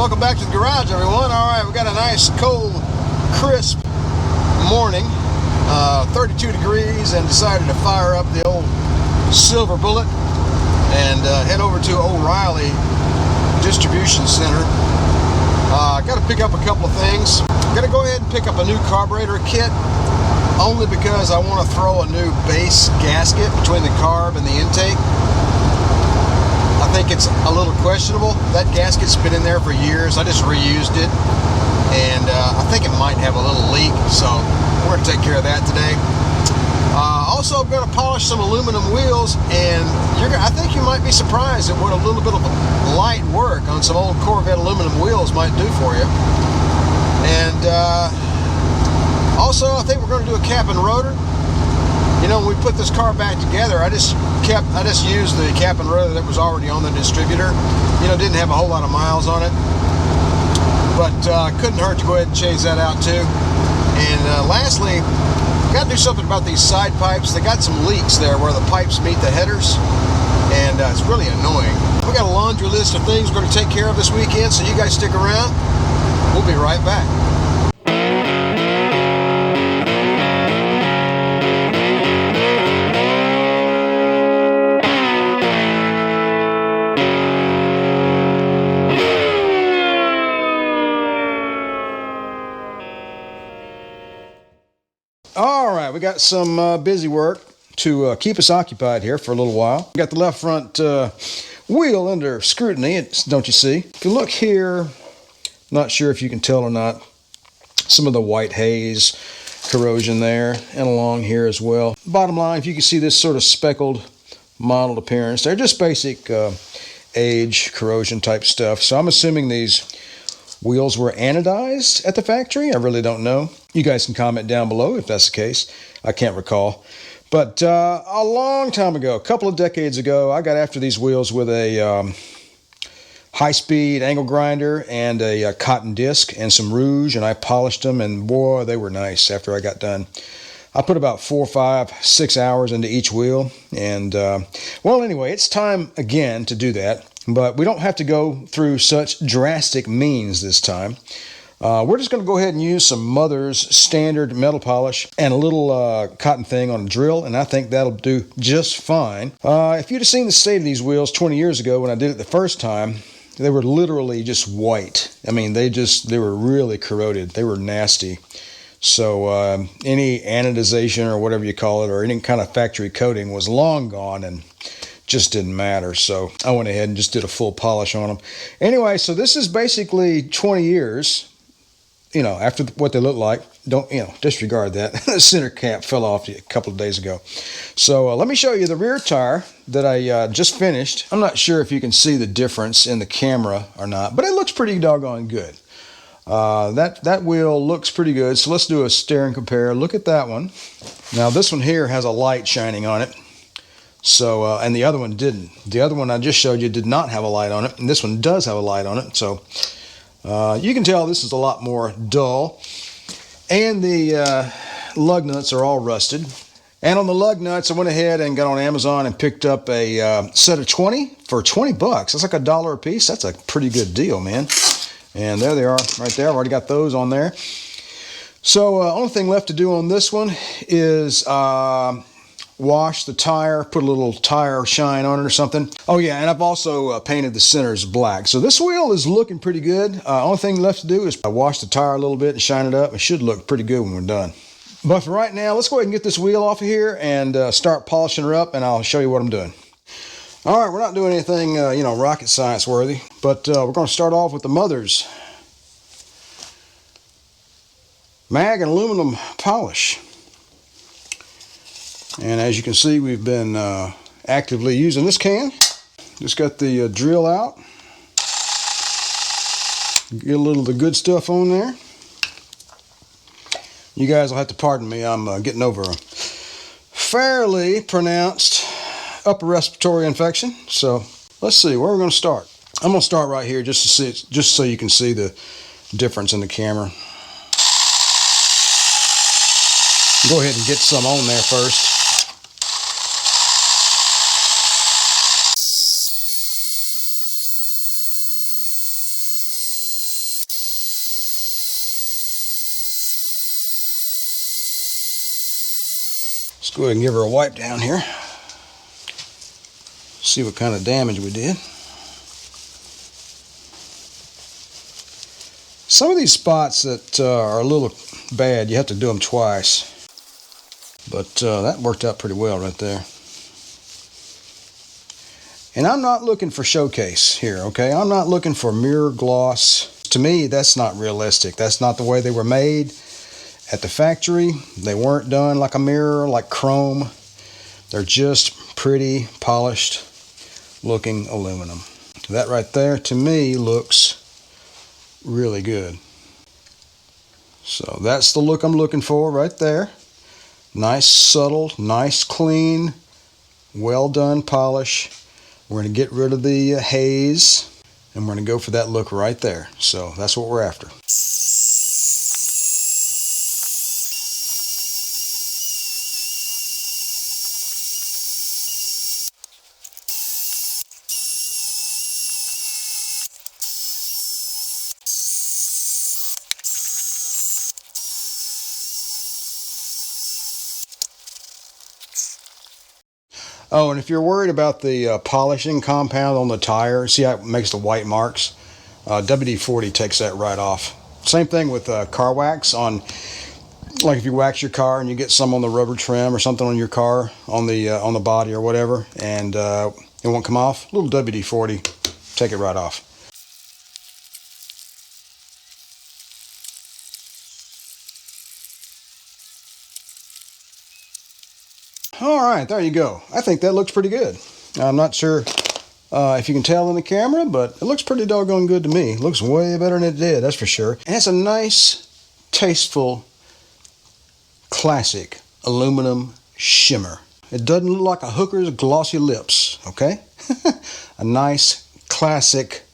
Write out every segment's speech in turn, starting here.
Welcome back to the garage, everyone. Alright, we got a nice, cold, crisp morning, 32 degrees, and decided to fire up the old Silver Bullet and head over to O'Reilly Distribution Center. Got to pick up a couple of things. Got to go ahead and pick up a new carburetor kit, only because I want to throw a new base gasket between the carb and the intake. I think it's a little questionable. That gasket's been in there for years. I just reused it, and I think it might have a little leak, so we're going to take care of that today. Also, I'm going to polish some aluminum wheels, and I think you might be surprised at what a little bit of light work on some old Corvette aluminum wheels might do for you. And also, I think we're going to do a cap and rotor. You know, when we put this car back together, I just used the cap and rotor that was already on the distributor. You know, didn't have a whole lot of miles on it, but couldn't hurt to go ahead and change that out too. And lastly, got to do something about these side pipes. They got some leaks there where the pipes meet the headers, and it's really annoying. We got a laundry list of things we're going to take care of this weekend, so you guys stick around. We'll be right back. All right, we got some busy work to keep us occupied here for a little while. We got the left front wheel under scrutiny, don't you see? If you look here, not sure if you can tell or not, some of the white haze corrosion there and along here as well. Bottom line, if you can see this sort of speckled mottled appearance, they're just basic age corrosion type stuff. So I'm assuming these wheels were anodized at the factory. I really don't know. You guys can comment down below if that's the case. I can't recall. But a long time ago, a couple of decades ago, I got after these wheels with a high-speed angle grinder and a cotton disc and some rouge, and I polished them, and boy, they were nice after I got done. I put about 4, 5, 6 hours into each wheel, and well, anyway, it's time again to do that. But we don't have to go through such drastic means this time. We're just going to go ahead and use some Mother's standard metal polish and a little cotton thing on a drill, and I think that'll do just fine. If you'd have seen the state of these wheels 20 years ago when I did it the first time, they were literally just white. I mean, they were really corroded. They were nasty. So any anodization or whatever you call it, or any kind of factory coating was long gone and just didn't matter. So I went ahead and just did a full polish on them. Anyway, so this is basically 20 years, you know, after what they look like. Don't, you know, disregard that. The center cap fell off a couple of days ago. So let me show you the rear tire that I just finished. I'm not sure if you can see the difference in the camera or not, but it looks pretty doggone good. That wheel looks pretty good. So let's do a stare and compare. Look at that one. Now this one here has a light shining on it. So, and the other one didn't. The other one I just showed you did not have a light on it, and this one does have a light on it. So, you can tell this is a lot more dull. And the lug nuts are all rusted. And on the lug nuts, I went ahead and got on Amazon and picked up a set of 20 for 20 bucks. That's like $1 a piece. That's a pretty good deal, man. And there they are, right there. I've already got those on there. So, only thing left to do on this one is wash the tire, put a little tire shine on it or something. Oh yeah, and I've also painted the centers black. So this wheel is looking pretty good. Only thing left to do is wash the tire a little bit and shine it up. It should look pretty good when we're done. But for right now, let's go ahead and get this wheel off of here and start polishing her up, and I'll show you what I'm doing. All right, we're not doing anything, you know, rocket science worthy, but we're going to start off with the Mother's mag and aluminum polish. And as you can see, we've been actively using this can. Just got the drill out. Get a little of the good stuff on there. You guys will have to pardon me. I'm getting over a fairly pronounced upper respiratory infection. So let's see where we're going to start. I'm going to start right here just to see, just so you can see the difference in the camera. Go ahead and get some on there first. Let's go ahead and give her a wipe down here. See what kind of damage we did. Some of these spots that are a little bad, you have to do them twice. But that worked out pretty well right there. And I'm not looking for showcase here, okay? I'm not looking for mirror gloss. To me, that's not realistic. That's not the way they were made at the factory. They weren't done like a mirror, like chrome. They're just pretty, polished looking aluminum. That right there, to me, looks really good. So that's the look I'm looking for right there. Nice, subtle, nice, clean, well done polish. We're going to get rid of the haze, and we're going to go for that look right there. So that's what we're after. Oh, and if you're worried about the polishing compound on the tire, see how it makes the white marks? WD-40 takes that right off. Same thing with car wax on, like if you wax your car and you get some on the rubber trim or something on your car, on the body or whatever, and it won't come off. A little WD-40, take it right off. All right, there you go. I think that looks pretty good. I'm not sure if you can tell in the camera, but it looks pretty doggone good to me. It looks way better than it did, that's for sure. And it's a nice, tasteful, classic aluminum shimmer. It doesn't look like a hooker's glossy lips, okay? A nice, classic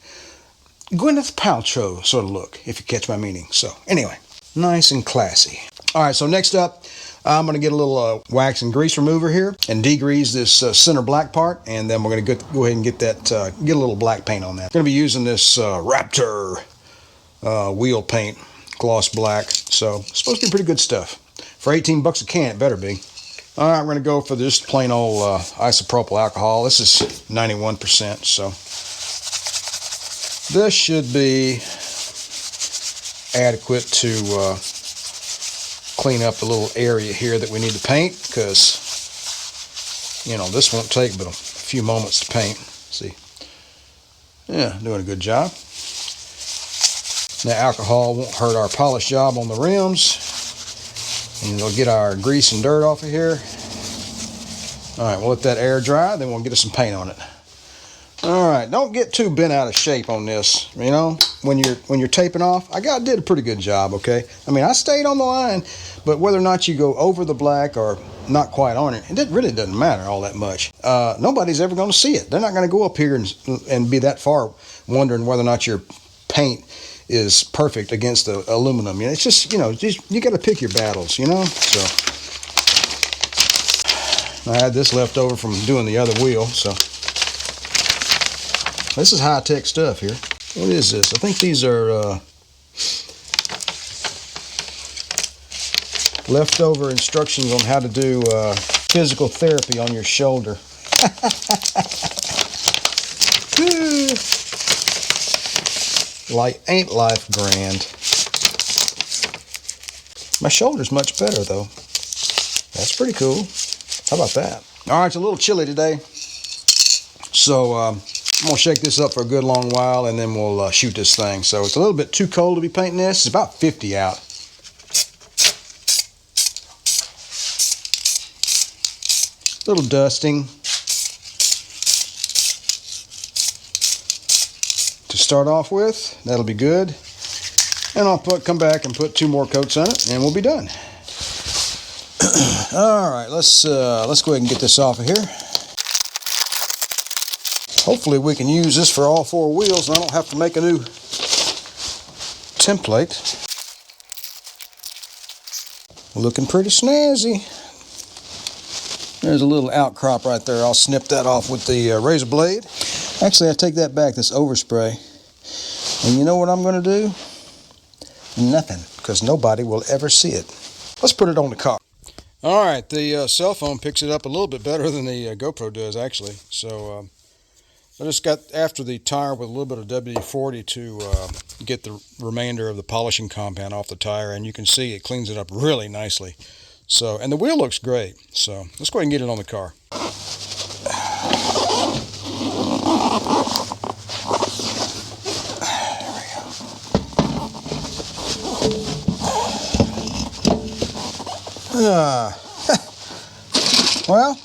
Gwyneth Paltrow sort of look, if you catch my meaning. So anyway, nice and classy. All right, so next up, I'm going to get a little wax and grease remover here and degrease this center black part, and then we're going to go ahead and get that get a little black paint on that. I'm going to be using this Raptor wheel paint, gloss black, so it's supposed to be pretty good stuff. For 18 bucks a can, it better be. All right, we're going to go for just plain old isopropyl alcohol. This is 91%, so this should be adequate to clean up the little area here that we need to paint, because, you know, this won't take but a few moments to paint. See? Yeah, doing a good job. Now, alcohol won't hurt our polish job on the rims, and it'll get our grease and dirt off of here. All right, we'll let that air dry, then we'll get us some paint on it. All right, don't get too bent out of shape on this. You know, when you're taping off, I did a pretty good job. Okay, I mean, I stayed on the line, but whether or not you go over the black or not quite on it, it really doesn't matter all that much. Nobody's ever going to see it. They're not going to go up here and be that far wondering whether or not your paint is perfect against the aluminum. You know, it's just, you know, you got to pick your battles. You know, so I had this left over from doing the other wheel, so. This is high-tech stuff here. What is this? I think these are leftover instructions on how to do physical therapy on your shoulder. Like, ain't life grand? My shoulder's much better, though. That's pretty cool. How about that? All right, it's a little chilly today. So, I'm going to shake this up for a good long while, and then we'll shoot this thing. So it's a little bit too cold to be painting this. It's about 50 out. A little dusting to start off with. That'll be good. And I'll come back and put 2 more coats on it, and we'll be done. All right, let's go ahead and get this off of here. Hopefully we can use this for all 4 wheels and I don't have to make a new template. Looking pretty snazzy. There's a little outcrop right there. I'll snip that off with the razor blade. Actually, I take that back, this overspray. And you know what I'm going to do? Nothing, because nobody will ever see it. Let's put it on the car. All right, the cell phone picks it up a little bit better than the GoPro does, actually. So I just got after the tire with a little bit of WD-40 to get the remainder of the polishing compound off the tire, and you can see it cleans it up really nicely. So, and the wheel looks great. So let's go ahead and get it on the car. Well,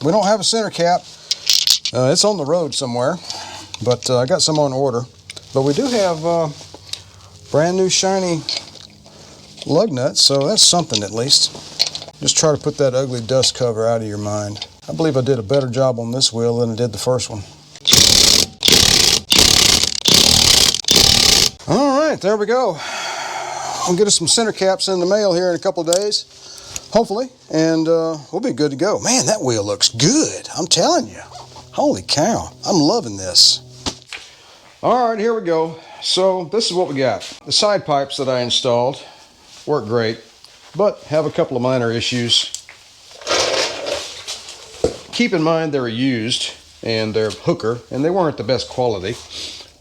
we don't have a center cap. It's on the road somewhere, but I got some on order. But we do have brand new shiny lug nuts, so that's something at least. Just try to put that ugly dust cover out of your mind. I believe I did a better job on this wheel than I did the first one. All right, there we go. We'll get us some center caps in the mail here in a couple of days, hopefully, and we'll be good to go. Man, that wheel looks good, I'm telling you. Holy cow, I'm loving this. All right, here we go. So this is what we got. The side pipes that I installed work great, but have a couple of minor issues. Keep in mind they were used and they're hooker, and they weren't the best quality,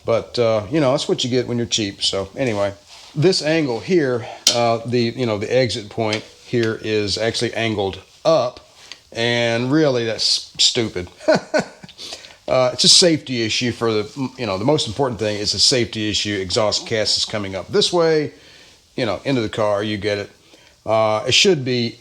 but you know, that's what you get when you're cheap. So anyway, this angle here, the exit point here is actually angled up, and really that's stupid. It's a safety issue for the most important thing is a safety issue. Exhaust cast is coming up this way, into the car, you get it. It should be,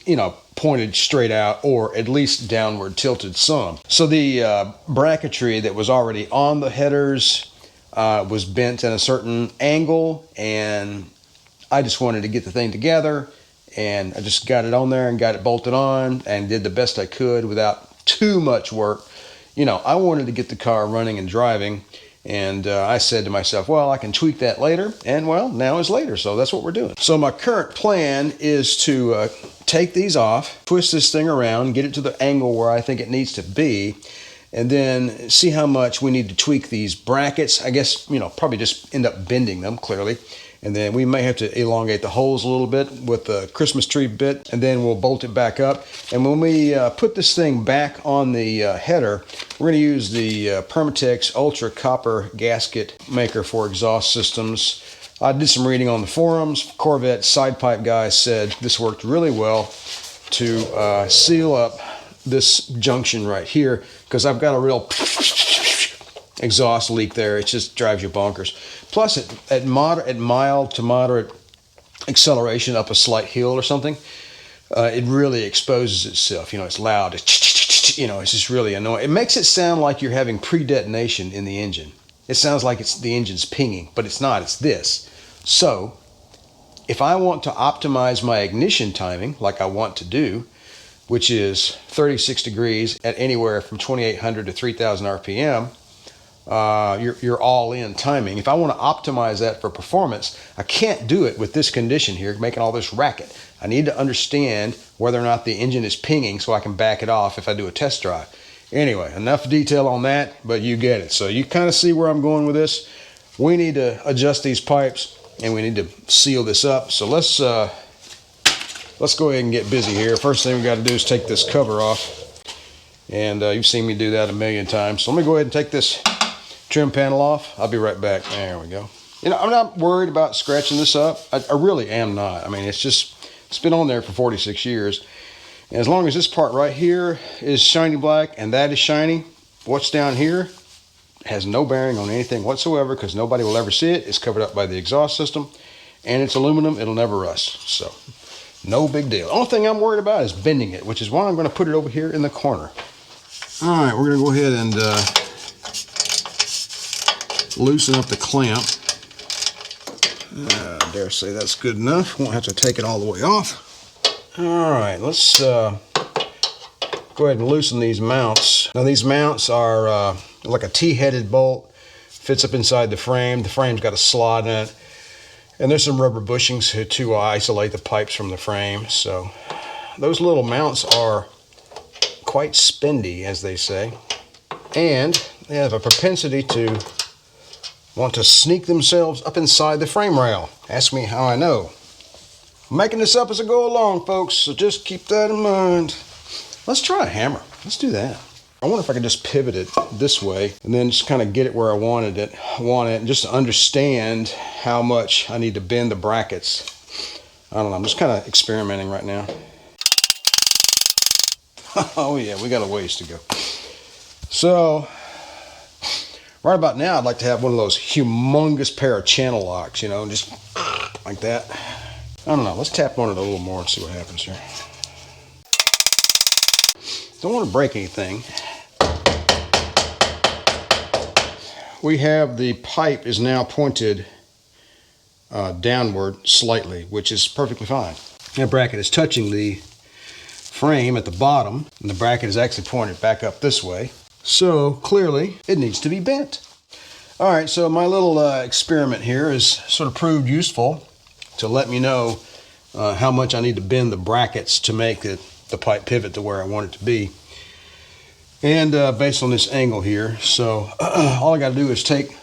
pointed straight out, or at least downward tilted some. So the bracketry that was already on the headers was bent in a certain angle, and I just wanted to get the thing together, and I just got it on there and got it bolted on and did the best I could without too much work. I wanted to get the car running and driving, and I said to myself, well, I can tweak that later, and well, now is later, so that's what we're doing. So my current plan is to take these off, twist this thing around, get it to the angle where I think it needs to be, and then see how much we need to tweak these brackets. I guess, probably just end up bending them, clearly. And then we may have to elongate the holes a little bit with the Christmas tree bit, and then we'll bolt it back up. And when we put this thing back on the header, we're going to use the Permatex Ultra Copper Gasket Maker for exhaust systems. I did some reading on the forums. Corvette side pipe guys said this worked really well to seal up this junction right here, because I've got a real exhaust leak there. It just drives you bonkers. Plus, at mild to moderate acceleration up a slight hill or something, it really exposes itself. It's loud. It's just really annoying. It makes it sound like you're having pre-detonation in the engine. It sounds like the engine's pinging, but it's not. It's this. So, if I want to optimize my ignition timing, like I want to do, which is 36 degrees at anywhere from 2,800 to 3,000 RPM, your all-in timing. If I want to optimize that for performance, I can't do it with this condition here, making all this racket. I need to understand whether or not the engine is pinging so I can back it off if I do a test drive. Anyway, enough detail on that, but you get it. So you kind of see where I'm going with this. We need to adjust these pipes, and we need to seal this up. So let's go ahead and get busy here. First thing we got to do is take this cover off, and you've seen me do that a million times. So let me go ahead and take this trim panel off. I'll be right back. There we go. I'm not worried about scratching this up. I really am not. I mean, it's been on there for 46 years. And as long as this part right here is shiny black and that is shiny, what's down here has no bearing on anything whatsoever, because nobody will ever see it. It's covered up by the exhaust system, and it's aluminum. It'll never rust. So no big deal. The only thing I'm worried about is bending it, which is why I'm going to put it over here in the corner. All right, we're going to go ahead and loosen up the clamp. I dare say that's good enough. Won't have to take it all the way off. All right, let's go ahead and loosen these mounts. Now these mounts are like a T-headed bolt. Fits up inside the frame. The frame's got a slot in it. And there's some rubber bushings to isolate the pipes from the frame. So those little mounts are quite spendy, as they say. And they have a propensity to want to sneak themselves up inside the frame rail. Ask me how I know. I'm making this up as I go along, folks, so just keep that in mind. Let's try a hammer. Let's do that. I wonder if I could just pivot it this way and then just kind of get it where I want it, and just to understand how much I need to bend the brackets. I don't know, I'm just kind of experimenting right now. Oh yeah, we got a ways to go. So, right about now, I'd like to have one of those humongous pair of channel locks, you know, just like that. I don't know, let's tap on it a little more and see what happens here. Don't want to break anything. We have the pipe is now pointed downward slightly, which is perfectly fine. That bracket is touching the frame at the bottom, and the bracket is actually pointed back up this way. So clearly it needs to be bent. All right, so my little experiment here has sort of proved useful to let me know how much I need to bend the brackets to make the pipe pivot to where I want it to be. And based on this angle here, so all I got to do is take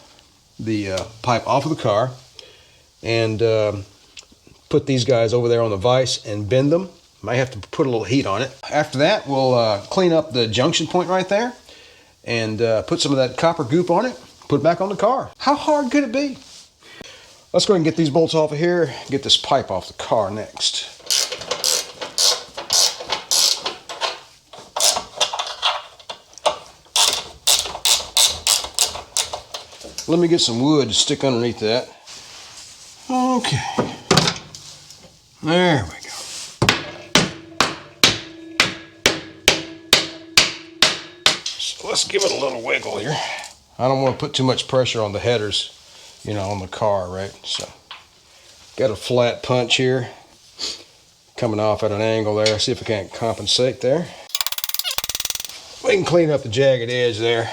the pipe off of the car and put these guys over there on the vise and bend them. Might have to put a little heat on it. After that, we'll clean up the junction point right there and put some of that copper goop on it, put it back on the car. How hard could it be? Let's go ahead and get these bolts off of here, get this pipe off the car next. Let me get some wood to stick underneath that. Okay. There we go. So let's give it a little wiggle here. I don't want to put too much pressure on the headers, you know, on the car, right? So, got a flat punch here, coming off at an angle there. See if I can't compensate there. We can clean up the jagged edge there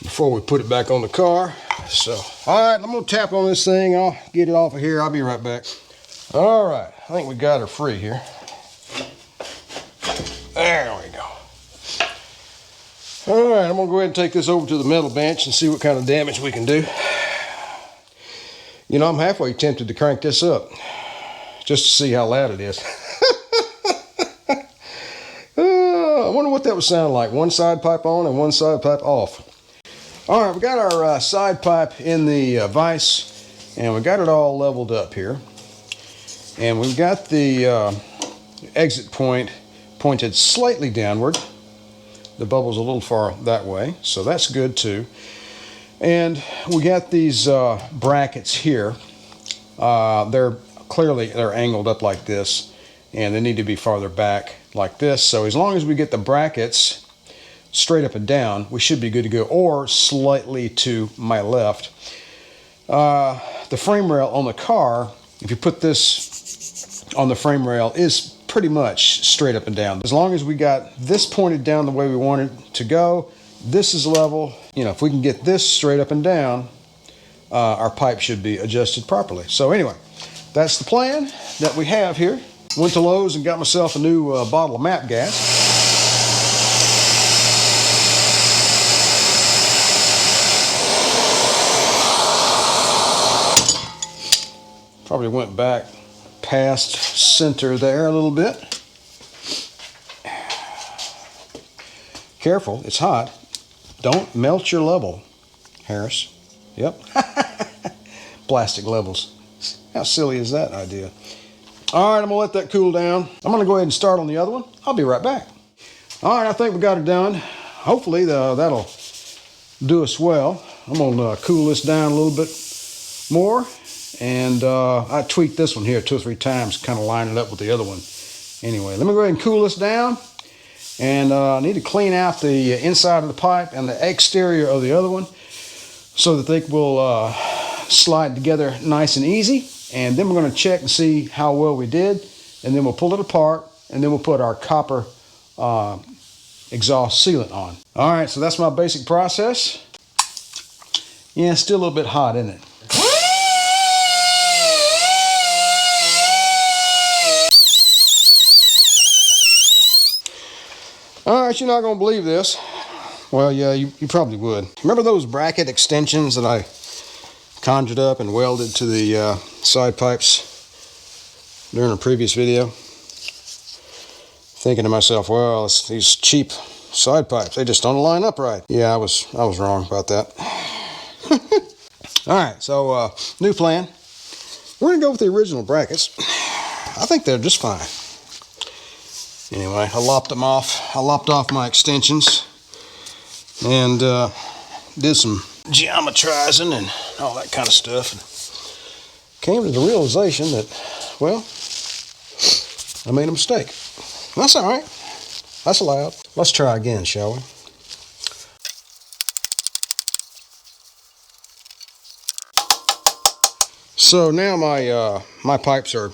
before we put it back on the car. So, all right, I'm gonna tap on this thing. I'll get it off of here. I'll be right back. All right, I think we got her free here. There we go. All right, I'm gonna go ahead and take this over to the metal bench and see what kind of damage we can do. You know, I'm halfway tempted to crank this up just to see how loud it is. I wonder what that would sound like. One side pipe on and one side pipe off. All right, we got our side pipe in the vise, and we got it all leveled up here. And we've got the exit point pointed slightly downward. The bubble's a little far that way, so that's good too. And we got these brackets here. They're angled up like this, and they need to be farther back like this. So as long as we get the brackets straight up and down, we should be good to go, or slightly to my left. The frame rail on the car, if you put this on the frame rail, is pretty much straight up and down. As long as we got this pointed down the way we want it to go, this is level. You know, if we can get this straight up and down, our pipe should be adjusted properly. So anyway, that's the plan that we have here. Went to Lowe's and got myself a new bottle of MAP gas. Probably went back past center there a little bit. Careful, it's hot. Don't melt your level, Harris. Yep. Plastic levels. How silly is that idea? All right, I'm gonna let that cool down. I'm gonna go ahead and start on the other one. I'll be right back. All right, I think we got it done. Hopefully that'll do us well. I'm gonna cool this down a little bit more. And I tweaked this one here 2 or 3 times, kind of line it up with the other one. Anyway, let me go ahead and cool this down. And I need to clean out the inside of the pipe and the exterior of the other one so that they will slide together nice and easy. And then we're going to check and see how well we did. And then we'll pull it apart, and then we'll put our copper exhaust sealant on. All right, so that's my basic process. Yeah, it's still a little bit hot, isn't it? All right, you're not going to believe this. Well, yeah, you probably would. Remember those bracket extensions that I conjured up and welded to the side pipes during a previous video, thinking to myself, well, it's these cheap side pipes, they just don't line up right. Yeah, I was wrong about that. All right, so new plan. We're gonna go with the original brackets. I think they're just fine. Anyway, I lopped them off. I lopped off my extensions and did some geometrizing and all that kind of stuff. And came to the realization that, well, I made a mistake. That's all right. That's allowed. Let's try again, shall we? So now my pipes are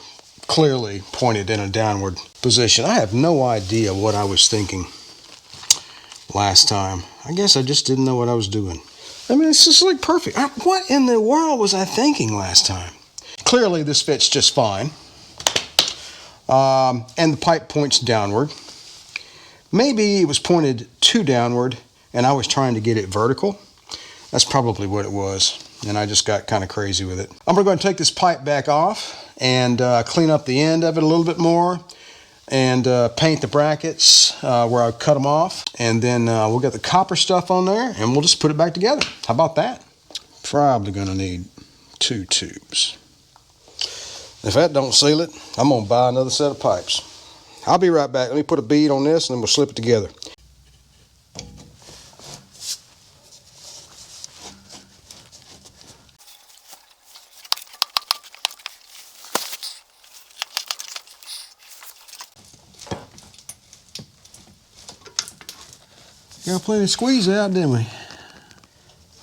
clearly pointed in a downward position. I have no idea what I was thinking last time. I guess I just didn't know what I was doing. I mean, it's just like perfect. What in the world was I thinking last time? Clearly this fits just fine. And the pipe points downward. Maybe it was pointed too downward and I was trying to get it vertical. That's probably what it was. And I just got kind of crazy with it. I'm going to go and take this pipe back off and clean up the end of it a little bit more and paint the brackets where I cut them off. And then we'll get the copper stuff on there and we'll just put it back together. How about that? Probably going to need 2 tubes. If that don't seal it, I'm going to buy another set of pipes. I'll be right back. Let me put a bead on this and then we'll slip it together. Got plenty of squeeze out, didn't we?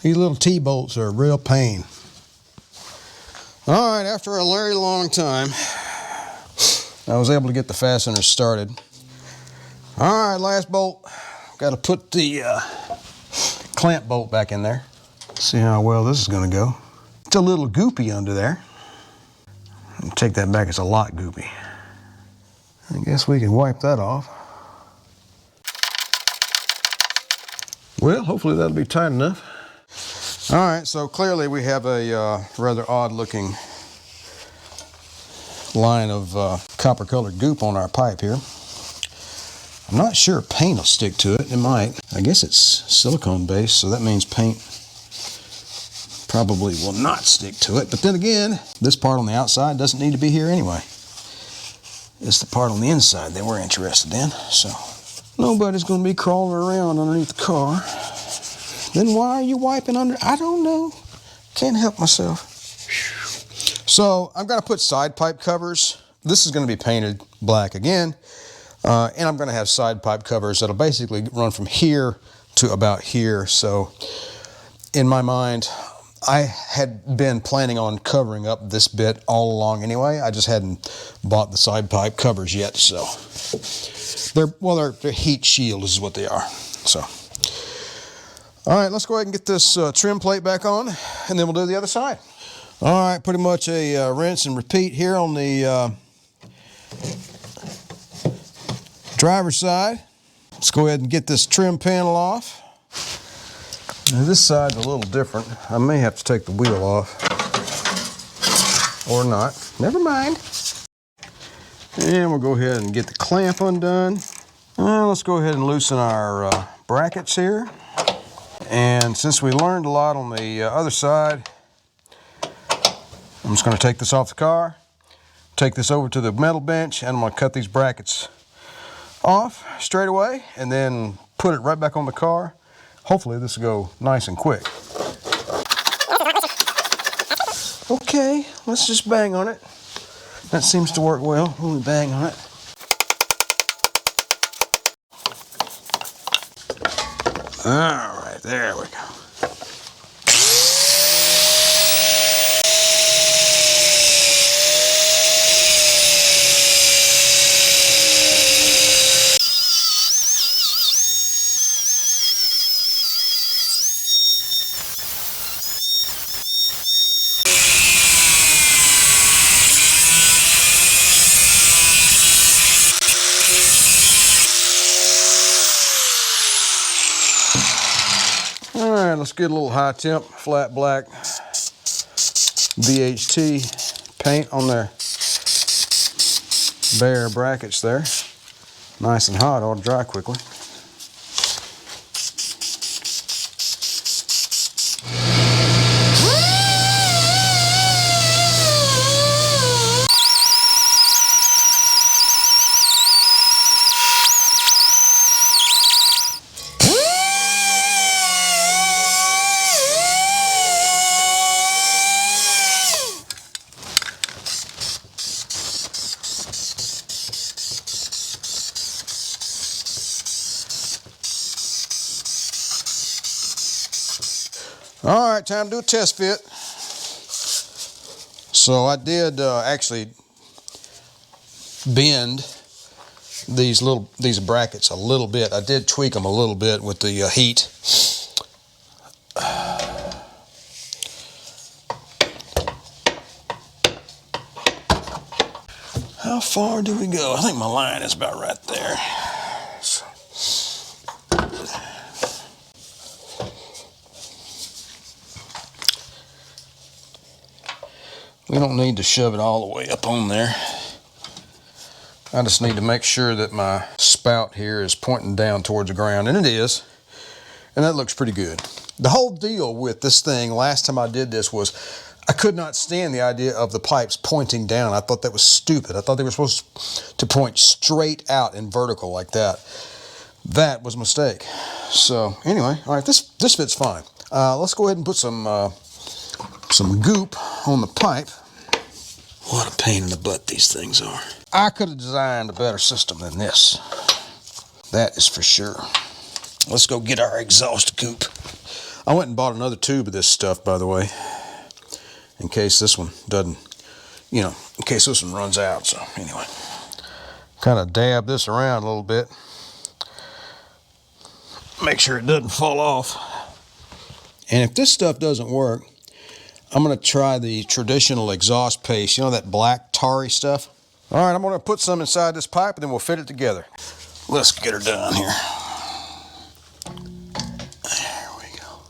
These little T-bolts are a real pain. All right, after a very long time, I was able to get the fasteners started. All right, last bolt. Got to put the clamp bolt back in there. See how well this is going to go. It's a little goopy under there. I'll take that back, it's a lot goopy. I guess we can wipe that off. Well, hopefully that'll be tight enough. All right, so clearly we have a rather odd looking line of copper colored goop on our pipe here. I'm not sure paint will stick to it. It might. I guess it's silicone based, so that means paint probably will not stick to it. But then again, this part on the outside doesn't need to be here anyway. It's the part on the inside that we're interested in, so nobody's going to be crawling around underneath the car. Then why are you wiping under? I don't know. Can't help myself. So I'm going to put side pipe covers. This is going to be painted black again. And I'm going to have side pipe covers that'll basically run from here to about here. So in my mind, I had been planning on covering up this bit all along anyway. I just hadn't bought the side pipe covers yet. So they're heat shield is what they are. So, all right, let's go ahead and get this trim plate back on, and then we'll do the other side. All right, pretty much a rinse and repeat here on the driver's side. Let's go ahead and get this trim panel off. Now, this side's a little different. I may have to take the wheel off, or not. Never mind. And we'll go ahead and get the clamp undone. Let's go ahead and loosen our brackets here. And since we learned a lot on the other side, I'm just going to take this off the car, take this over to the metal bench, and I'm going to cut these brackets off straight away and then put it right back on the car. Hopefully this will go nice and quick. Okay, let's just bang on it. That seems to work well when we bang on it. All right, there we go. Let's get a little high temp, flat black VHT paint on there. bare brackets there. Nice and hot, ought to dry quickly. All right, time to do a test fit. So I did actually bend these brackets a little bit. I did tweak them a little bit with the heat. How far do we go? I think my line is about right there. So. We don't need to shove it all the way up on there. I just need to make sure that my spout here is pointing down towards the ground, and it is. And that looks pretty good. The whole deal with this thing last time I did this was I could not stand the idea of the pipes pointing down. I thought that was stupid. I thought they were supposed to point straight out and vertical like that. That was a mistake. So anyway, all right, this fits fine. Let's go ahead and put some goop on the pipe. What a pain in the butt these things are. I could have designed a better system than this. That is for sure. Let's go get our exhaust goop. I went and bought another tube of this stuff, by the way, in case this one doesn't, in case this one runs out. So anyway, kind of dab this around a little bit. Make sure it doesn't fall off. And if this stuff doesn't work, I'm going to try the traditional exhaust paste. You know that black tarry stuff? All right, I'm going to put some inside this pipe and then we'll fit it together. Let's get her done here. There we go.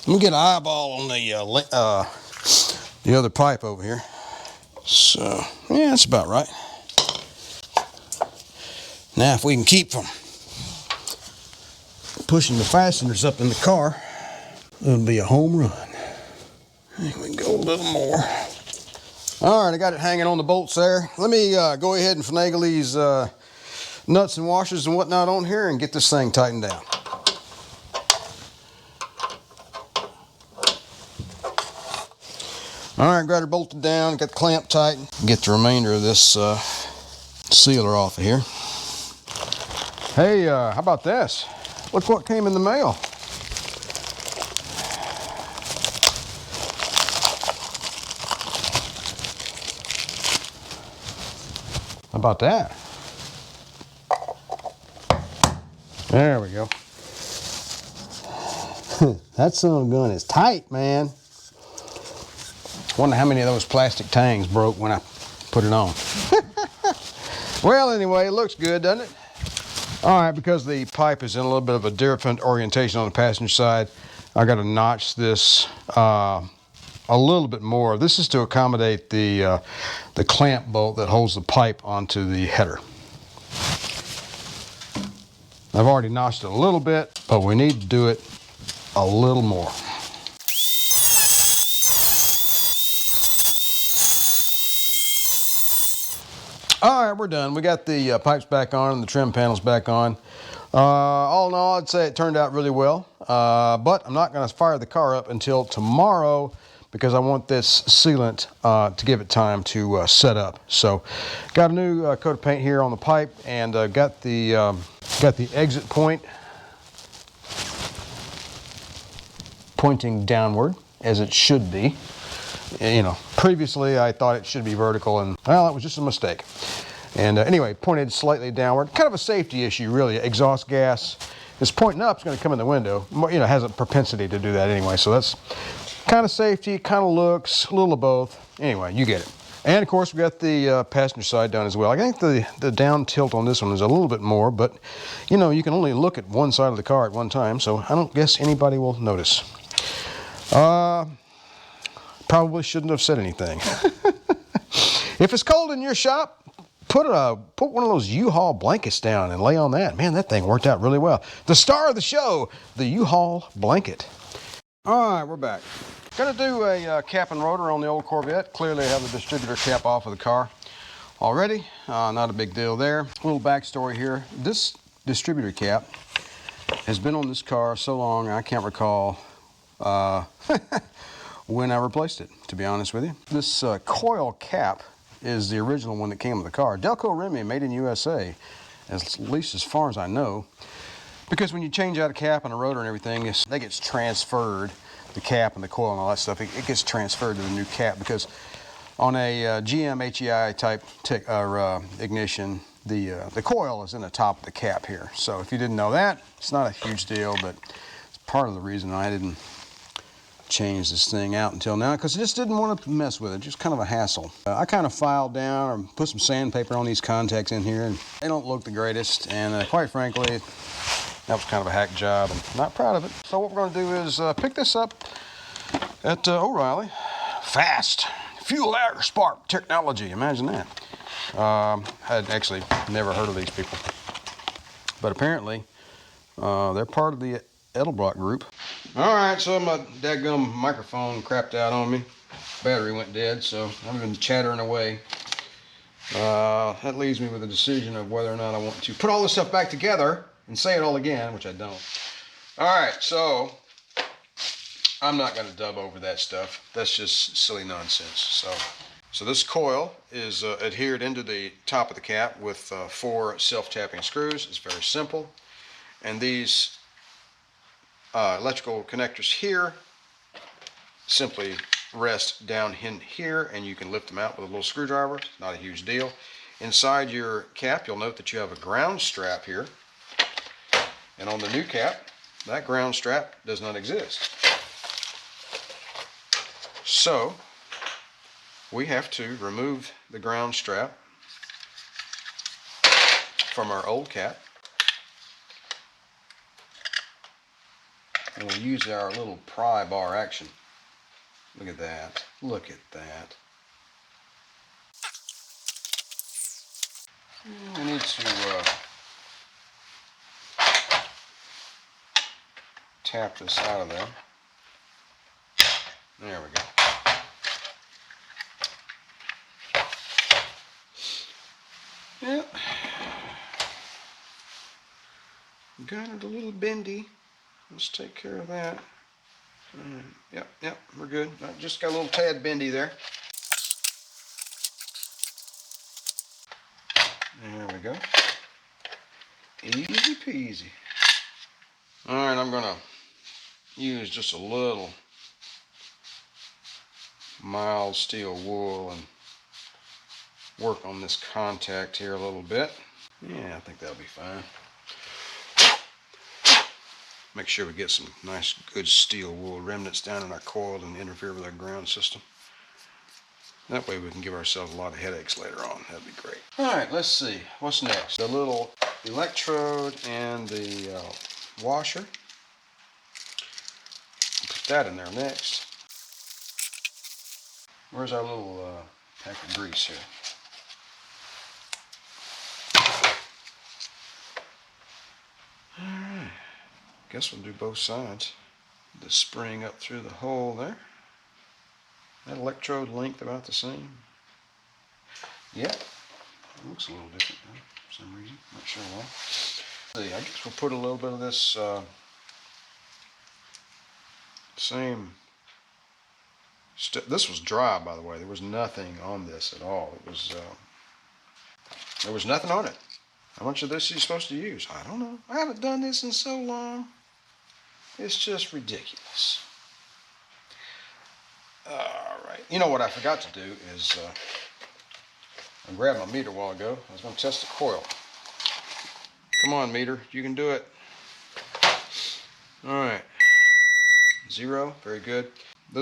Let me get an eyeball on the other pipe over here. So, yeah, that's about right. Now, if we can keep from pushing the fasteners up in the car, it'll be a home run. We can go a little more. All right, I got it hanging on the bolts there. Let me go ahead and finagle these nuts and washers and whatnot on here and get this thing tightened down. All right, got her bolted down, got the clamp tightened. Get the remainder of this sealer off of here. Hey, how about this? Look what came in the mail. How about that? There we go. That son of a gun is tight, man. Wonder how many of those plastic tangs broke when I put it on. Well, anyway, it looks good, doesn't it? All right, because the pipe is in a little bit of a different orientation on the passenger side, I got to notch this a little bit more. This is to accommodate the clamp bolt that holds the pipe onto the header. I've already notched it a little bit, but we need to do it a little more. All right, we're done. We got the pipes back on and the trim panels back on. All in all, I'd say it turned out really well, but I'm not going to fire the car up until tomorrow because I want this sealant to give it time to set up. So got a new coat of paint here on the pipe, and got the exit point pointing downward as it should be. Previously I thought it should be vertical, and well, that was just a mistake. And anyway, pointed slightly downward. Kind of a safety issue, really. Exhaust gas is pointing up, it's going to come in the window. Has a propensity to do that anyway, so that's kind of safety, kind of looks, a little of both. Anyway, you get it. And of course, we got the passenger side done as well. I think the down tilt on this one is a little bit more, but you can only look at one side of the car at one time, so I don't guess anybody will notice. Probably shouldn't have said anything. If it's cold in your shop, put one of those U-Haul blankets down and lay on that. Man, that thing worked out really well. The star of the show, the U-Haul blanket. All right, we're back. Gonna do a cap and rotor on the old Corvette. Clearly I have the distributor cap off of the car already. Not a big deal there. A little backstory here. This distributor cap has been on this car so long I can't recall when I replaced it, to be honest with you. This Coil cap is the original one that came with the car. Delco Remy, made in USA, at least as far as I know. Because when you change out a cap and a rotor and everything, that gets transferred, the cap and the coil and all that stuff, it gets transferred to the new cap, because on a GM HEI type ignition, the coil is in the top of the cap here. So if you didn't know that, it's not a huge deal, but it's part of the reason I didn't change this thing out until now, because I just didn't want to mess with it. Just kind of a hassle. I kind of filed down or put some sandpaper on these contacts in here, and they don't look the greatest, and quite frankly, that was kind of a hack job, and I'm not proud of it. So what we're going to do is pick this up at O'Reilly. Fast fuel air spark technology. Imagine that. I had actually never heard of these people, but apparently they're part of the Edelbrock group. All right, so my dadgum microphone crapped out on me. Battery went dead, so I've been chattering away. That leaves me with a decision of whether or not I want to put all this stuff back together and say it all again, which I don't. All right, so I'm not going to dub over that stuff. That's just silly nonsense. So this coil is adhered into the top of the cap with 4 self-tapping screws. It's very simple. And these electrical connectors here simply rest down in here, and you can lift them out with a little screwdriver. Not a huge deal. Inside your cap, you'll note that you have a ground strap here. And on the new cap, that ground strap does not exist. So we have to remove the ground strap from our old cap. And we'll use our little pry bar action. Look at that. Look at that. We need to tap this out of there. There we go. Yep. Got it a little bendy. Let's take care of that. Yep, we're good. I just got a little tad bendy there. There we go. Easy peasy. Alright, I'm going to use just a little mild steel wool and work on this contact here a little bit. Yeah, I think that'll be fine. Make sure we get some nice good steel wool remnants down in our coil and interfere with our ground system. That way we can give ourselves a lot of headaches later on. That'd be great. Alright, let's see. What's next? The little electrode and the washer. Put that in there next. Where's our little pack of grease here? Alright. Guess we'll do both sides. The spring up through the hole there. That electrode length about the same. Yep. It looks a little different now for some reason. Not sure why. See, I guess we'll put a little bit of this same this was dry, by the way. There was nothing on this at all. It was there was nothing on it. How much of this are you supposed to use? I don't know. I haven't done this in so long. It's just ridiculous. Alright. You know what I forgot to do is I grabbed my meter a while ago. I was going to test the coil. Come on, meter. You can do it. Alright. 0. Very good.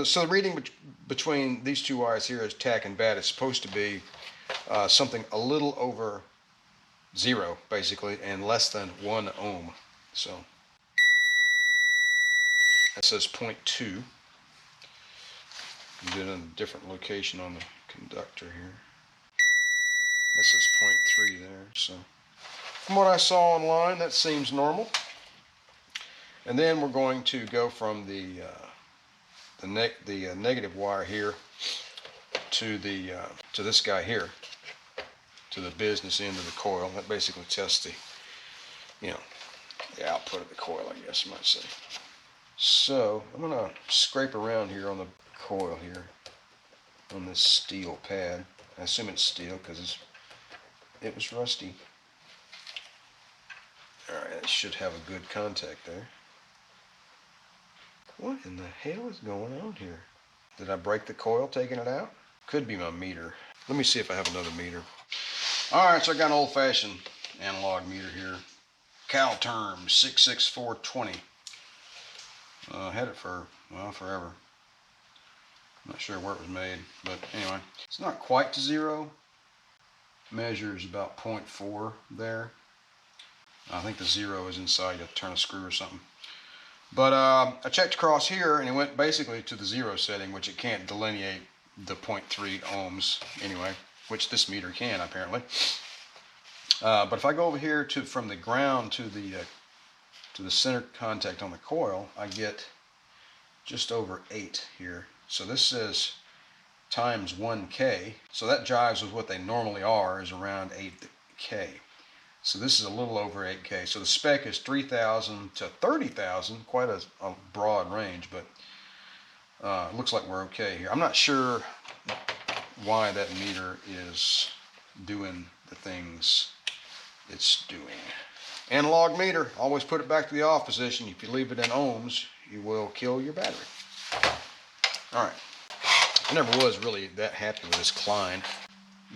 So the reading between these two wires here is tack and bat. It's supposed to be something a little over 0, basically, and less than 1 ohm. So that says 0.2. And then a different location on the conductor here. That says 0.3 there. So from what I saw online, that seems normal. And then we're going to go from the negative wire here to this guy here, to the business end of the coil. That basically tests the, the output of the coil, I guess you might say. So I'm gonna scrape around here on the coil here, on this steel pad. I assume it's steel because it was rusty. Alright, it should have a good contact there. What in the hell is going on here? Did I break the coil taking it out? Could be my meter. Let me see if I have another meter. Alright, so I got an old-fashioned analog meter here. Calterm 66420. Had it for, well, forever. I'm not sure where it was made, but anyway. It's not quite to zero. Measures about 0.4 there. I think the zero is inside. You have to turn a screw or something. But I checked across here and it went basically to the zero setting, which it can't delineate the 0.3 ohms anyway, which this meter can apparently. But if I go over here from the ground to the center contact on the coil, I get just over 8 here. So this says times 1K. So that jives with what they normally are, is around 8K. So this is a little over 8K. So the spec is 3,000 to 30,000, quite a broad range, but it looks like we're okay here. I'm not sure why that meter is doing the things it's doing. Analog meter, always put it back to the off position. If you leave it in ohms, you will kill your battery. All right, I never was really that happy with this Klein.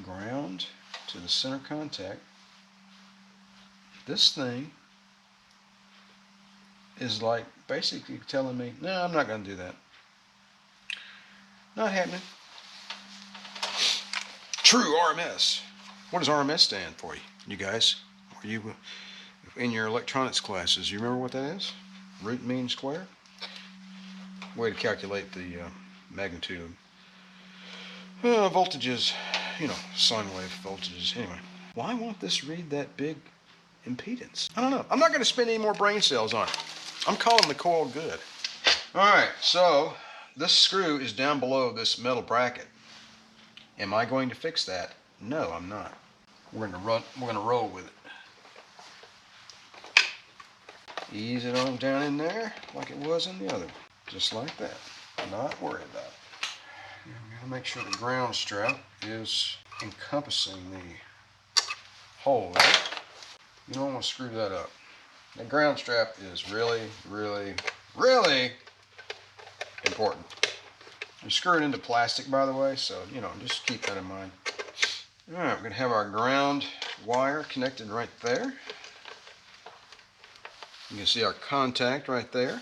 Ground to the center contact. This thing is like basically telling me, no, I'm not going to do that. Not happening. True RMS. What does RMS stand for, you guys? Are you in your electronics classes? You remember what that is? Root mean square? Way to calculate the magnitude of voltages, sine wave voltages. Anyway, why won't this read that big impedance? I don't know. I'm not going to spend any more brain cells on it. I'm calling the coil good. Alright, so this screw is down below this metal bracket. Am I going to fix that? No, I'm not. We're going to roll with it. Ease it on down in there like it was in the other. Just like that. Not worried about it. I'm going to make sure the ground strap is encompassing the hole there. You don't want to screw that up. The ground strap is really, really, really important. You screw it into plastic, by the way, so, just keep that in mind. All right, we're going to have our ground wire connected right there. You can see our contact right there.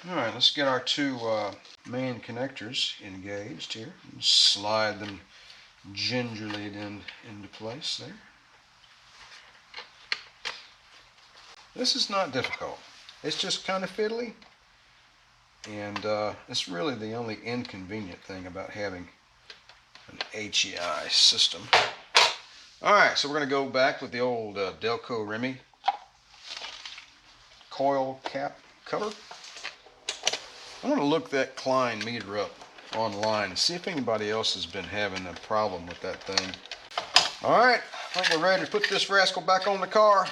All right, let's get our two main connectors engaged here. And slide them gingerly into place there. This is not difficult. It's just kind of fiddly. And it's really the only inconvenient thing about having an HEI system. Alright, so we're going to go back with the old Delco Remy coil cap cover. I'm going to look that Klein meter up online and see if anybody else has been having a problem with that thing. Alright, I think we're ready to put this rascal back on the car.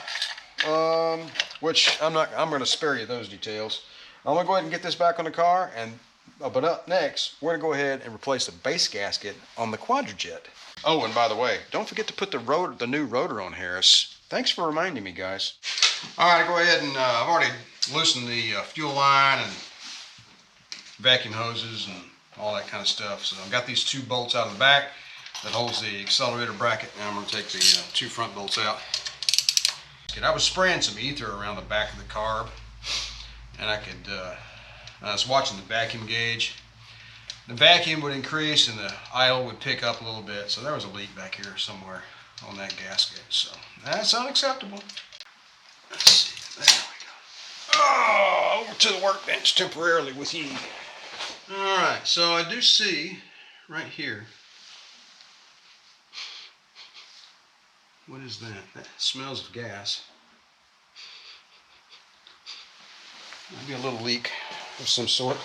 Which I'm going to spare you those details. I'm going to go ahead and get this back on the car, but up next, we're going to go ahead and replace the base gasket on the Quadrajet. Oh, and by the way, don't forget to put the new rotor on, Harris. Thanks for reminding me, guys. All right, go ahead and I've already loosened the fuel line and vacuum hoses and all that kind of stuff. So I've got these two bolts out of the back that holds the accelerator bracket. Now I'm going to take the two front bolts out. I was spraying some ether around the back of the carb, and I was watching the vacuum gauge. The vacuum would increase and the idle would pick up a little bit, so there was a leak back here somewhere on that gasket, so that's unacceptable. Let's see, there we go. Oh, over to the workbench temporarily with you. Alright, so I do see right here. What is that? That smells of gas. Might be a little leak of some sort.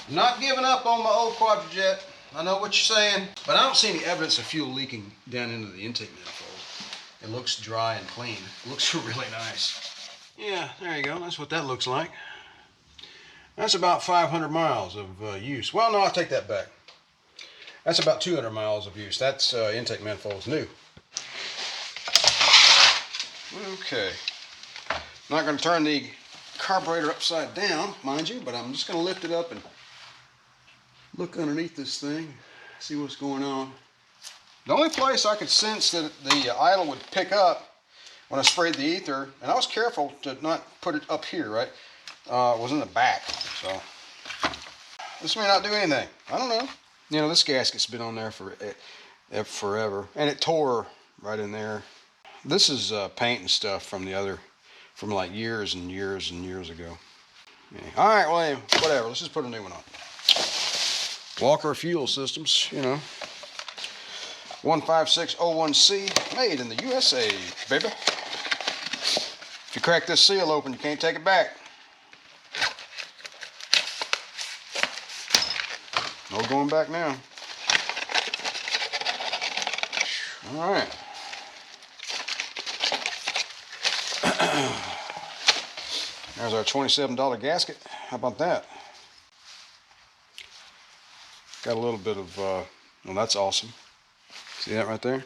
I'm not giving up on my old Quadrajet. I know what you're saying, but I don't see any evidence of fuel leaking down into the intake manifold. It looks dry and clean. It looks really nice. Yeah, there you go. That's what that looks like. That's about 500 miles of use. Well, no, I'll take that back. That's about 200 miles of use. That's intake manifold's new. Okay. I'm not going to turn the carburetor upside down, mind you, but I'm just going to lift it up and look underneath this thing, see what's going on. The only place I could sense that the idle would pick up when I sprayed the ether, and I was careful to not put it up here, right, was in the back. So this may not do anything. I don't know. You know, this gasket's been on there for forever, and it tore right in there. This is paint and stuff from like years and years and years ago. Yeah. All right, well, anyway, whatever. Let's just put a new one on. Walker Fuel Systems, you know. 15601C, made in the USA, baby. If you crack this seal open, you can't take it back. No going back now. All right. There's our $27 gasket. How about that? Got a little bit of, well, that's awesome. See that right there?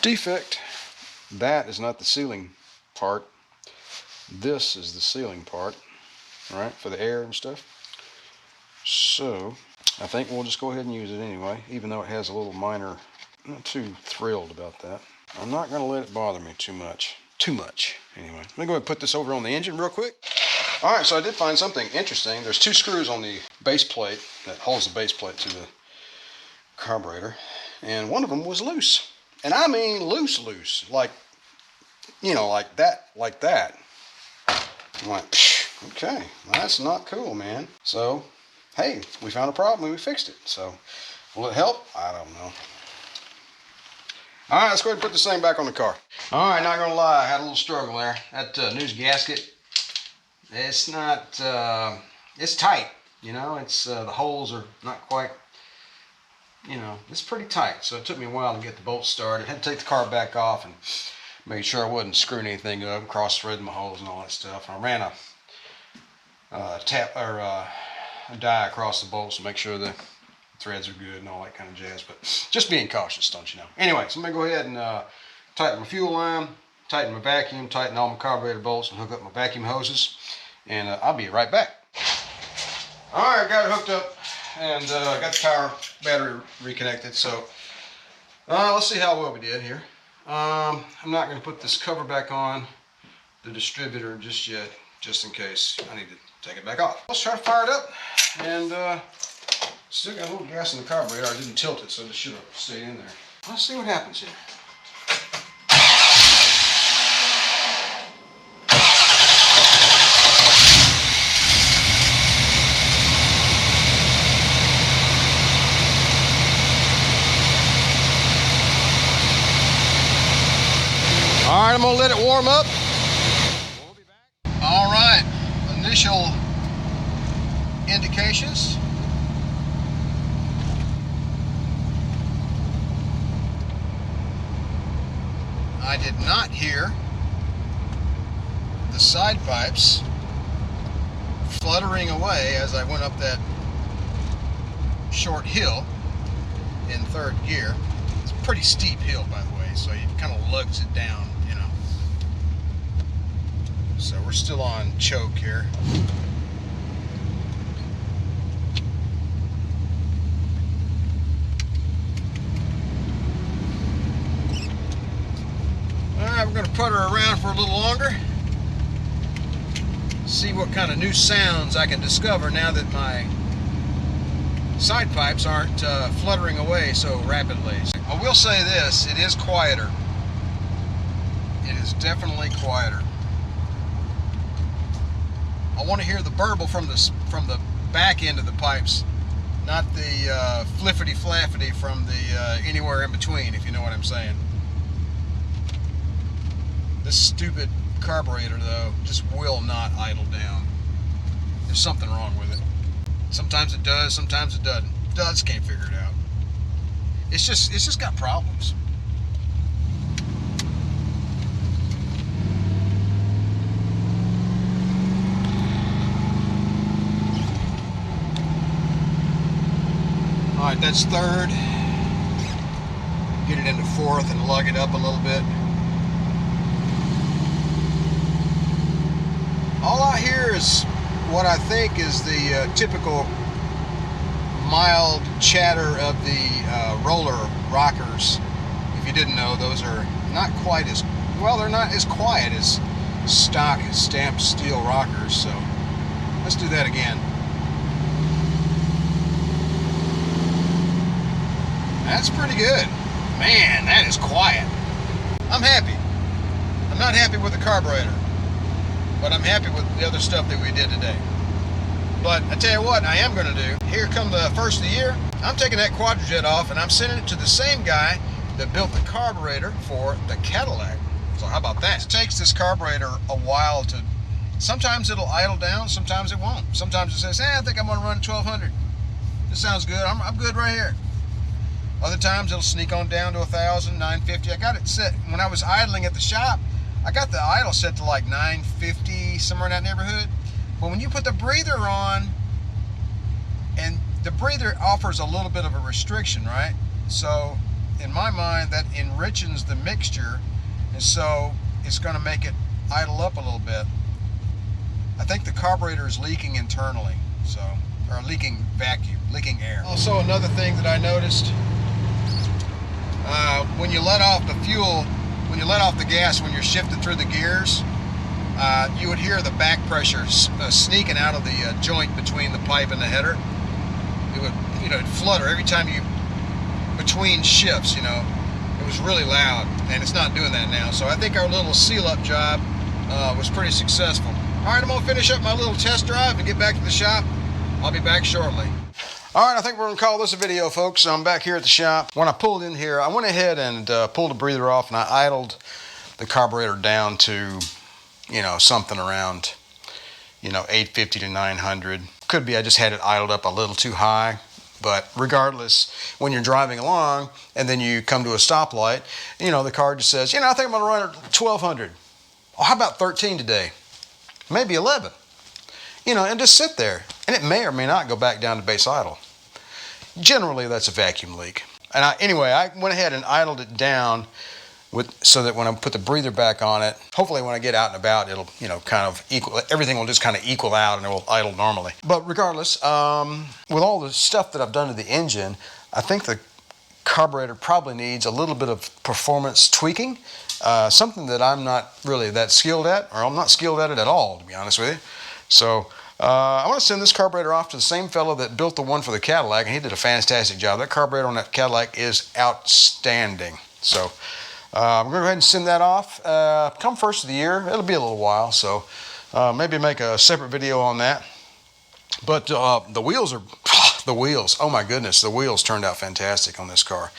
Defect. That is not the sealing part. This is the sealing part, all right, for the air and stuff. So I think we'll just go ahead and use it anyway, even though it has a little minor. I'm not too thrilled about that. I'm not going to let it bother me too much. Anyway, let me go ahead and put this over on the engine real quick. All right, so I did find something interesting. There's 2 screws on the base plate that holds the base plate to the carburetor, and one of them was loose. And I mean loose, like, you know, like that. I'm like, okay, well, that's not cool, man. So, hey, we found a problem and we fixed it. So, will it help? I don't know. All right, let's go ahead and put this thing back on the car. All right, not gonna lie, I had a little struggle there. That news gasket, it's not, it's tight, you know, it's, the holes are not quite, you know, it's pretty tight. So it took me a while to get the bolts started. I had to take the car back off and make sure I wasn't screwing anything up, cross-threading my holes and all that stuff. And I ran a die across the bolts to make sure the threads are good and all that kind of jazz, but just being cautious, don't you know. Anyway, so I'm gonna go ahead and tighten my fuel line, tighten my vacuum, tighten all my carburetor bolts, and hook up my vacuum hoses, and I'll be right back. All right, got it hooked up, and got the power battery reconnected. So let's see how well we did here. I'm not going to put this cover back on the distributor just yet, just in case I need to take it back off. Let's try to fire it up, and still got a little gas in the carburetor. I didn't tilt it, so it should have stayed in there. Let's see what happens here. All right, I'm gonna let it warm up. We'll be back. All right, initial indications. I did not hear the side pipes fluttering away as I went up that short hill in 3rd gear. It's a pretty steep hill, by the way, so it kind of lugs it down, you know. So we're still on choke here. Alright, we're going to put her around for a little longer. See what kind of new sounds I can discover now that my side pipes aren't fluttering away so rapidly. I will say this, it is quieter. It is definitely quieter. I want to hear the burble from the back end of the pipes, not the fliffity flaffity from the anywhere in between, if you know what I'm saying. This stupid carburetor, though, just will not idle down. There's something wrong with it. Sometimes it does, sometimes it doesn't. Just can't figure it out. It's just got problems. All right, that's third. Get it into fourth and lug it up a little bit. All I hear is what I think is the typical mild chatter of the roller rockers. If you didn't know, those are not quite as, well, they're not as quiet as stock stamped steel rockers. So let's do that again. That's pretty good. Man, that is quiet. I'm happy. I'm not happy with the carburetor, but I'm happy with the other stuff that we did today. But I tell you what I am going to do. Here come the first of the year. I'm taking that quadrijet off and I'm sending it to the same guy that built the carburetor for the Cadillac. So how about that? It takes this carburetor a while to, sometimes it'll idle down, sometimes it won't. Sometimes it says, I think I'm going to run 1200. This sounds good. I'm good right here. Other times it'll sneak on down to 1,000, 950. I got it set, when I was idling at the shop, I got the idle set to like 950, somewhere in that neighborhood. But when you put the breather on, and the breather offers a little bit of a restriction, right? So in my mind, that enriches the mixture, and so it's going to make it idle up a little bit. I think the carburetor is leaking internally, so, or leaking vacuum, leaking air. Also, another thing that I noticed, when you let off the fuel, when you let off the gas, when you're shifting through the gears, you would hear the back pressure sneaking out of the joint between the pipe and the header. It would, it'd flutter every time you, between shifts, it was really loud, and it's not doing that now. So I think our little seal-up job was pretty successful. All right, I'm gonna finish up my little test drive and get back to the shop. I'll be back shortly. All right, I think we're gonna call this a video, folks. I'm back here at the shop. When I pulled in here, I went ahead and pulled the breather off, and I idled the carburetor down to, something around, 850 to 900. Could be I just had it idled up a little too high, but regardless, when you're driving along and then you come to a stoplight, the car just says, I think I'm gonna run at 1200. Oh, how about 13 today? Maybe 11. And just sit there. And it may or may not go back down to base idle. Generally, that's a vacuum leak. And I went ahead and idled it down so that when I put the breather back on it, hopefully when I get out and about, it'll, kind of equal, everything will just kind of equal out and it will idle normally. But regardless, with all the stuff that I've done to the engine, I think the carburetor probably needs a little bit of performance tweaking, something that I'm not really that skilled at, or I'm not skilled at it at all, to be honest with you. So I want to send this carburetor off to the same fellow that built the one for the Cadillac, and he did a fantastic job. That carburetor on that Cadillac is outstanding. So I'm going to go ahead and send that off. Come first of the year, it'll be a little while, so maybe make a separate video on that. But the wheels are, oh my goodness, the wheels turned out fantastic on this car.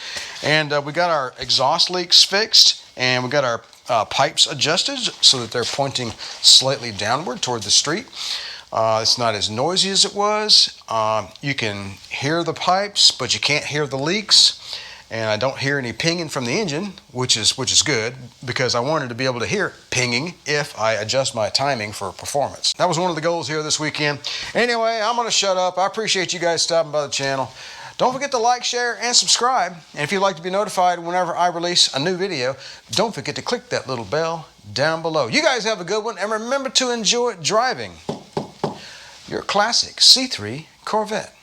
And we got our exhaust leaks fixed, and we got our pipes adjusted so that they're pointing slightly downward toward the street. It's not as noisy as it was. You can hear the pipes, but you can't hear the leaks. And I don't hear any pinging from the engine, which is good, because I wanted to be able to hear pinging if I adjust my timing for performance. That was one of the goals here this weekend. Anyway, I'm gonna shut up. I appreciate you guys stopping by the channel. Don't forget to like, share, and subscribe. And if you'd like to be notified whenever I release a new video, don't forget to click that little bell down below. You guys have a good one, and remember to enjoy driving your classic C3 Corvette.